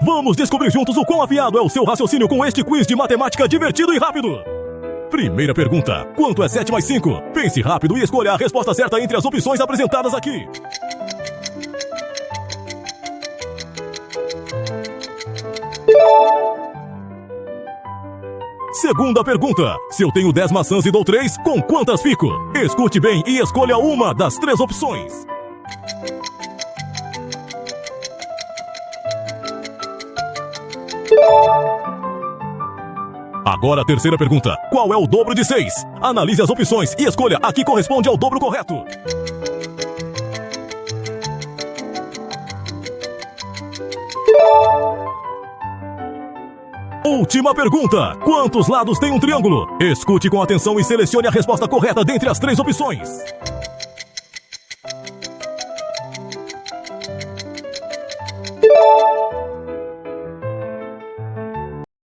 Vamos descobrir juntos o quão afiado é o seu raciocínio com este quiz de matemática divertido e rápido. Primeira pergunta: quanto é 7 mais 5? Pense rápido e escolha a resposta certa entre as opções apresentadas aqui. Segunda pergunta: se eu tenho 10 maçãs e dou 3, com quantas fico? Escute bem e escolha uma das 3 opções. Agora a terceira pergunta: qual é o dobro de 6? Analise as opções e escolha a que corresponde ao dobro correto. Última pergunta: quantos lados tem um triângulo? Escute com atenção e selecione a resposta correta dentre as 3 opções.